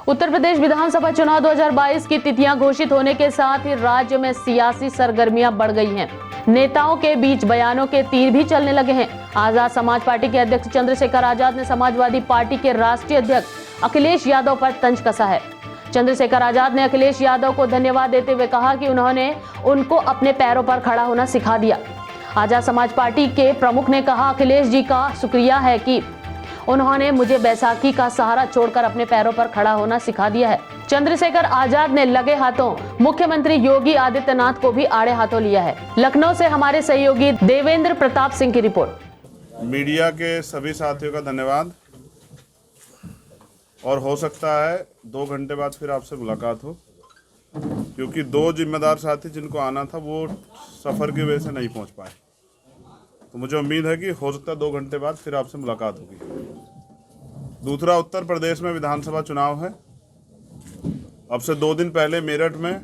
उत्तर प्रदेश विधानसभा चुनाव 2022 की तिथियां घोषित होने के साथ ही राज्य में सियासी सरगर्मियां बढ़ गई हैं। नेताओं के बीच बयानों के तीर भी चलने लगे हैं। आजाद समाज पार्टी के अध्यक्ष चंद्रशेखर आजाद ने समाजवादी पार्टी के राष्ट्रीय अध्यक्ष अखिलेश यादव पर तंज कसा है। चंद्रशेखर आजाद ने अखिलेश यादव को धन्यवाद देते हुए कहा कि उन्होंने उनको अपने पैरों पर खड़ा होना सिखा दिया। आजाद समाज पार्टी के प्रमुख ने कहा, अखिलेश जी का शुक्रिया है कि उन्होंने मुझे बैसाखी का सहारा छोड़कर अपने पैरों पर खड़ा होना सिखा दिया है। चंद्रशेखर आजाद ने लगे हाथों मुख्यमंत्री योगी आदित्यनाथ को भी आड़े हाथों लिया है। लखनऊ से हमारे सहयोगी देवेंद्र प्रताप सिंह की रिपोर्ट। मीडिया के सभी साथियों का धन्यवाद। और हो सकता है 2 घंटे बाद फिर आपसे मुलाकात हो, क्योंकि 2 जिम्मेदार साथी जिनको आना था वो सफ़र की वजह से नहीं पहुंच पाए। तो मुझे उम्मीद है कि हो सकता है 2 घंटे बाद फिर आपसे मुलाकात होगी। दूसरा, उत्तर प्रदेश में विधानसभा चुनाव है। अब से 2 दिन पहले मेरठ में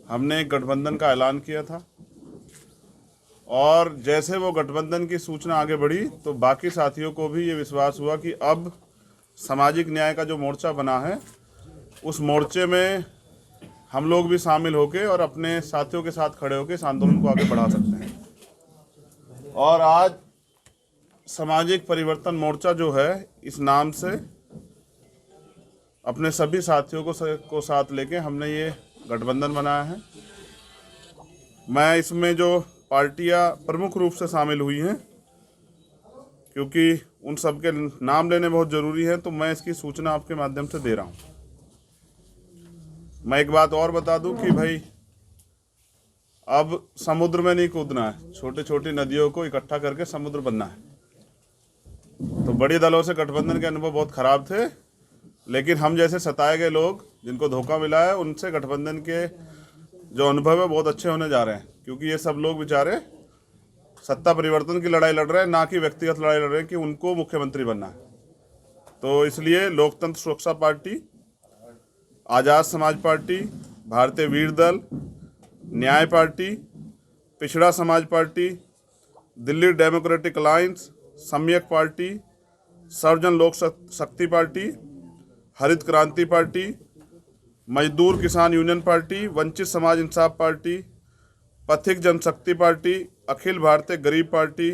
हमने एक गठबंधन का ऐलान किया था, और जैसे वो गठबंधन की सूचना आगे बढ़ी तो बाकी साथियों को भी ये विश्वास हुआ कि अब सामाजिक न्याय का जो मोर्चा बना है उस मोर्चे में हम लोग भी शामिल होकर और अपने साथियों के साथ खड़े होकर इस आंदोलन को आगे बढ़ा सकते हैं। और आज सामाजिक परिवर्तन मोर्चा जो है, इस नाम से अपने सभी साथियों को साथ लेके हमने ये गठबंधन बनाया है। मैं इसमें जो पार्टियां प्रमुख रूप से शामिल हुई हैं, क्योंकि उन सब के नाम लेने बहुत ज़रूरी है, तो मैं इसकी सूचना आपके माध्यम से दे रहा हूँ। मैं एक बात और बता दूं कि भाई अब समुद्र में नहीं कूदना है, छोटी छोटी नदियों को इकट्ठा करके समुद्र बनना है। तो बड़ी दलों से गठबंधन के अनुभव बहुत ख़राब थे, लेकिन हम जैसे सताए गए लोग जिनको धोखा मिला है, उनसे गठबंधन के जो अनुभव है बहुत अच्छे होने जा रहे हैं। क्योंकि ये सब लोग बेचारे सत्ता परिवर्तन की लड़ाई लड़ रहे हैं, ना कि व्यक्तिगत लड़ाई लड़ रहे हैं कि उनको मुख्यमंत्री बनना है। तो इसलिए लोकतंत्र सुरक्षा पार्टी, आज़ाद समाज पार्टी, भारतीय वीर दल, न्याय पार्टी, पिछड़ा समाज पार्टी, दिल्ली डेमोक्रेटिक अलायंस, सम्यक पार्टी, सर्वजन लोक शक्ति पार्टी, हरित क्रांति पार्टी, मजदूर किसान यूनियन पार्टी, वंचित समाज इंसाफ पार्टी, पथिक जनशक्ति पार्टी, अखिल भारतीय गरीब पार्टी,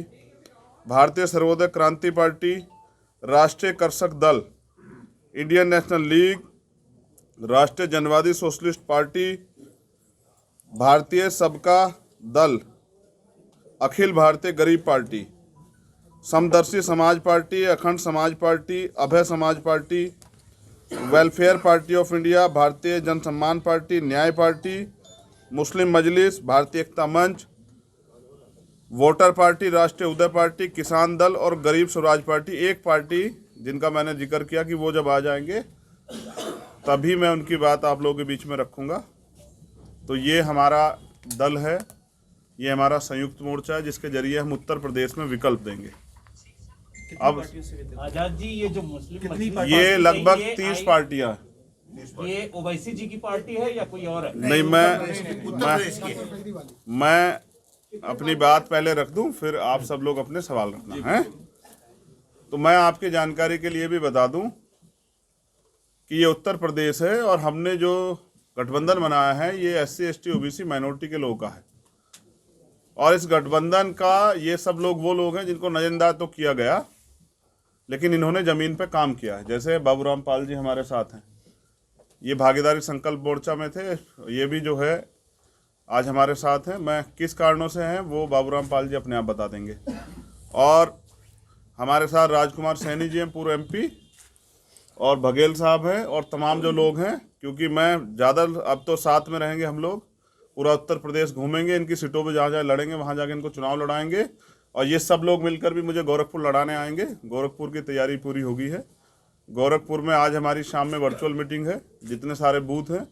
भारतीय सर्वोदय क्रांति पार्टी, राष्ट्रीय कर्षक दल, इंडियन नेशनल लीग, राष्ट्रीय जनवादी सोशलिस्ट पार्टी, भारतीय सबका दल, अखिल भारतीय गरीब पार्टी, समदर्शी समाज पार्टी, अखंड समाज पार्टी, अभय समाज party, welfare party of India, भारतीय जन सम्मान पार्टी, न्याय पार्टी, मुस्लिम मजलिस, भारतीय एकता मंच, वोटर पार्टी, राष्ट्रीय उदय पार्टी, किसान दल और गरीब स्वराज पार्टी। एक पार्टी जिनका मैंने जिक्र किया कि वो जब आ जाएंगे तभी मैं उनकी बात आप लोगों के बीच में रखूंगा। तो ये हमारा दल है, ये हमारा संयुक्त मोर्चा है, जिसके जरिए हम उत्तर प्रदेश में विकल्प देंगे। अब आजाद जी, ये जो मुस्लिम ये लगभग 30 पार्टियां, ये ओवैसी जी की पार्टी है या कोई और है? नहीं, मैं अपनी बात पहले रख दूं, फिर आप सब लोग अपने सवाल रखना है। तो मैं आपकी जानकारी के लिए भी बता दूं कि ये उत्तर प्रदेश है और हमने जो गठबंधन बनाया है ये SC ST OBC माइनॉरिटी के लोगों का है। और इस गठबंधन का ये सब लोग वो लोग हैं जिनको नजरअंदाज तो किया गया, लेकिन इन्होंने ज़मीन पे काम किया है। जैसे बाबूराम पाल जी हमारे साथ हैं, ये भागीदारी संकल्प मोर्चा में थे, ये भी जो है आज हमारे साथ हैं। मैं किस कारणों से हैं वो बाबूराम पाल जी अपने आप बता देंगे। और हमारे साथ राजकुमार सैनी जी हैं, पूर्व MP, और बघेल साहब हैं, और तमाम जो लोग हैं, क्योंकि मैं ज़्यादा अब तो साथ में रहेंगे हम लोग, पूरा उत्तर प्रदेश घूमेंगे, इनकी सीटों पे जहाँ जहाँ लड़ेंगे वहाँ जाके इनको चुनाव लड़ाएंगे। और ये सब लोग मिलकर भी मुझे गोरखपुर लड़ाने आएंगे। गोरखपुर की तैयारी पूरी हो गई है। गोरखपुर में आज हमारी शाम में वर्चुअल मीटिंग है, जितने सारे बूथ हैं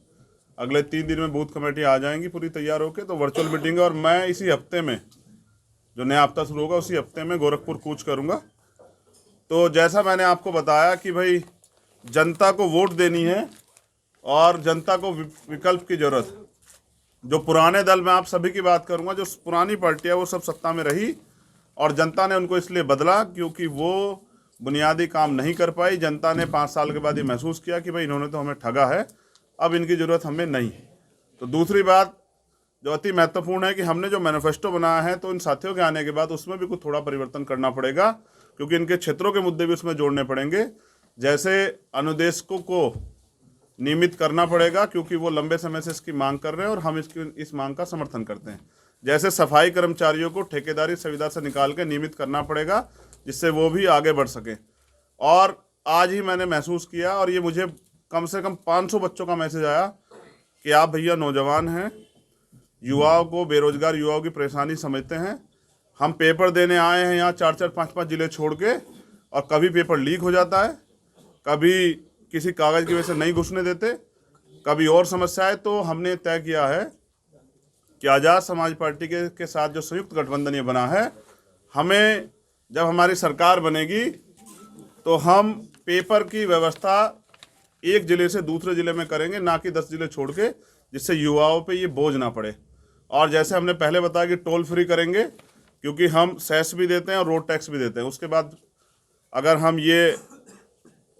अगले 3 दिन में बूथ कमेटी आ जाएंगी पूरी तैयार होकर। तो वर्चुअल मीटिंग है, और मैं इसी हफ्ते में, जो नया हफ्ता शुरू होगा उसी हफ्ते में गोरखपुर कूच करूँगा। तो जैसा मैंने आपको बताया कि भाई जनता को वोट देनी है और जनता को विकल्प की ज़रूरत है। जो पुराने दल में आप सभी की बात करूंगा, जो पुरानी पार्टियां वो सब सत्ता में रही और जनता ने उनको इसलिए बदला क्योंकि वो बुनियादी काम नहीं कर पाई। जनता ने 5 साल के बाद ये महसूस किया कि भाई इन्होंने तो हमें ठगा है, अब इनकी ज़रूरत हमें नहीं है। तो दूसरी बात जो अति महत्वपूर्ण है कि हमने जो मैनिफेस्टो बनाया है तो इन साथियों के आने के बाद उसमें भी कुछ थोड़ा परिवर्तन करना पड़ेगा, क्योंकि इनके क्षेत्रों के मुद्दे भी उसमें जोड़ने पड़ेंगे। जैसे अनुदेशकों को नियमित करना पड़ेगा, क्योंकि वो लंबे समय से इसकी मांग कर रहे हैं और हम इस मांग का समर्थन करते हैं। जैसे सफाई कर्मचारियों को ठेकेदारी सुविधा से निकाल के नियमित करना पड़ेगा, जिससे वो भी आगे बढ़ सकें। और आज ही मैंने महसूस किया, और ये मुझे कम से कम 500 बच्चों का मैसेज आया कि आप भैया नौजवान हैं, युवाओं को, बेरोजगार युवाओं की परेशानी समझते हैं। हम पेपर देने आए हैं यहाँ 4-4, 5-5 जिले छोड़ के, और कभी पेपर लीक हो जाता है, कभी किसी कागज़ की वजह से नहीं घुसने देते, कभी और समस्या है। तो हमने तय किया है कि आज़ाद समाज पार्टी के साथ जो संयुक्त गठबंधन ये बना है, हमें जब हमारी सरकार बनेगी तो हम पेपर की व्यवस्था एक ज़िले से दूसरे ज़िले में करेंगे, ना कि 10 ज़िले छोड़ के, जिससे युवाओं पे ये बोझ ना पड़े। और जैसे हमने पहले बताया कि टोल फ्री करेंगे, क्योंकि हम सेस भी देते हैं और रोड टैक्स भी देते हैं। उसके बाद अगर हम ये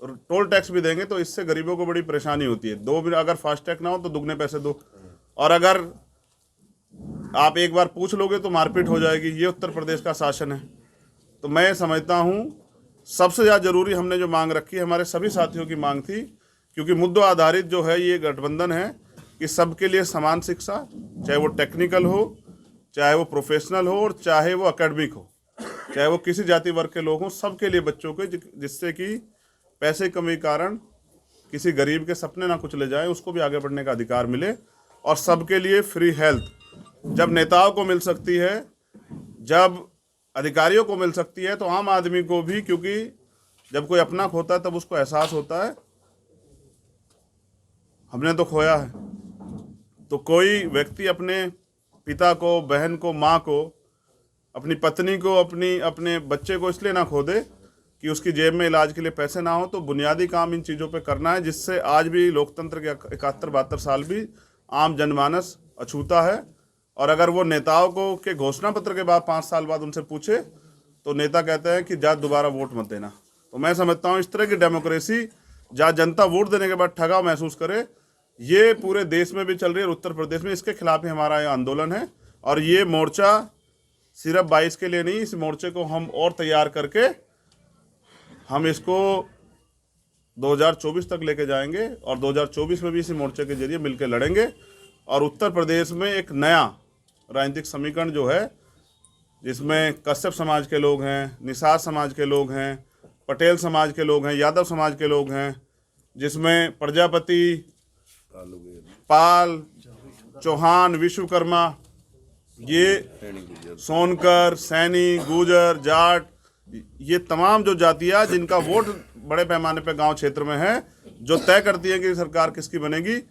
टोल टैक्स भी देंगे तो इससे गरीबों को बड़ी परेशानी होती है। अगर फास्टैग ना हो तो दुगने पैसे दो, और अगर आप एक बार पूछ लोगे तो मारपीट हो जाएगी। ये उत्तर प्रदेश का शासन है। तो मैं समझता हूँ सबसे ज़्यादा ज़रूरी हमने जो मांग रखी है, हमारे सभी साथियों की मांग थी, क्योंकि मुद्दों आधारित जो है ये गठबंधन है कि सबके लिए समान शिक्षा, चाहे वो टेक्निकल हो, चाहे वो प्रोफेशनल हो, और चाहे वो एकेडमिक हो, चाहे वो किसी जाति वर्ग के लोग हों, सबके लिए बच्चों के, जिससे कि पैसे की कमी के कारण किसी गरीब के सपने ना कुचले जाएं, उसको भी आगे बढ़ने का अधिकार मिले। और सबके लिए फ्री हेल्थ जब नेताओं को मिल सकती है, जब अधिकारियों को मिल सकती है, तो आम आदमी को भी, क्योंकि जब कोई अपना खोता है तब उसको एहसास होता है हमने तो खोया है। तो कोई व्यक्ति अपने पिता को, बहन को, माँ को, अपनी पत्नी को, अपने बच्चे को इसलिए ना खो दे कि उसकी जेब में इलाज के लिए पैसे ना हो। तो बुनियादी काम इन चीज़ों पे करना है, जिससे आज भी लोकतंत्र के 71-72 साल भी आम जनमानस अछूता है। और अगर वो नेताओं को के घोषणा पत्र के बाद 5 साल बाद उनसे पूछे तो नेता कहते हैं कि जा दोबारा वोट मत देना। तो मैं समझता हूँ इस तरह की डेमोक्रेसी, जहाँ जनता वोट देने के बाद ठगा महसूस करे, ये पूरे देश में भी चल रही है और उत्तर प्रदेश में इसके खिलाफ ही हमारा ये आंदोलन है। और ये मोर्चा सिर्फ 22 के लिए नहीं, इस मोर्चे को हम और तैयार करके हम इसको 2024 तक लेके जाएंगे, और 2024 में भी इसी मोर्चे के जरिए मिलकर लड़ेंगे। और उत्तर प्रदेश में एक नया राजनीतिक समीकरण जो है, जिसमें कश्यप समाज के लोग हैं, निषाद समाज के लोग हैं, पटेल समाज के लोग हैं, यादव समाज के लोग हैं, जिसमें प्रजापति, पाल, चौहान, विश्वकर्मा, ये सोनकर, सैनी, गुजर, जाट, ये तमाम जो जातियाँ जिनका वोट बड़े पैमाने पर गांव क्षेत्र में है, जो तय करती है कि सरकार किसकी बनेगी,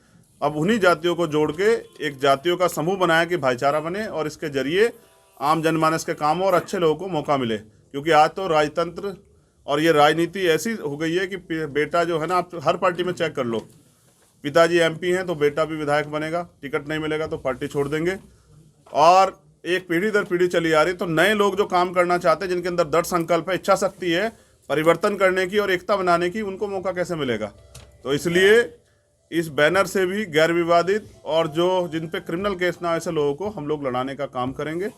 अब उन्हीं जातियों को जोड़ के एक जातियों का समूह बनाया कि भाईचारा बने, और इसके जरिए आम जनमानस के कामों और अच्छे लोगों को मौका मिले। क्योंकि आज तो राजतंत्र और ये राजनीति ऐसी हो गई है कि बेटा जो है ना, आप हर पार्टी में चेक कर लो, पिताजी MP हैं तो बेटा भी विधायक बनेगा, टिकट नहीं मिलेगा तो पार्टी छोड़ देंगे। और एक पीढ़ी दर पीढ़ी चली आ रही। तो नए लोग जो काम करना चाहते हैं, जिनके अंदर दृढ़ संकल्प है, इच्छा शक्ति है परिवर्तन करने की और एकता बनाने की, उनको मौका कैसे मिलेगा। तो इसलिए इस बैनर से भी गैर विवादित और जो जिन पे क्रिमिनल केस ना, ऐसे लोगों को हम लोग लड़ाने का काम करेंगे।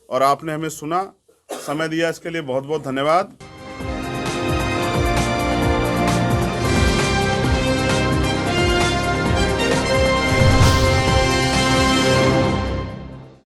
और आपने हमें सुना, समय दिया, इसके लिए बहुत बहुत धन्यवाद।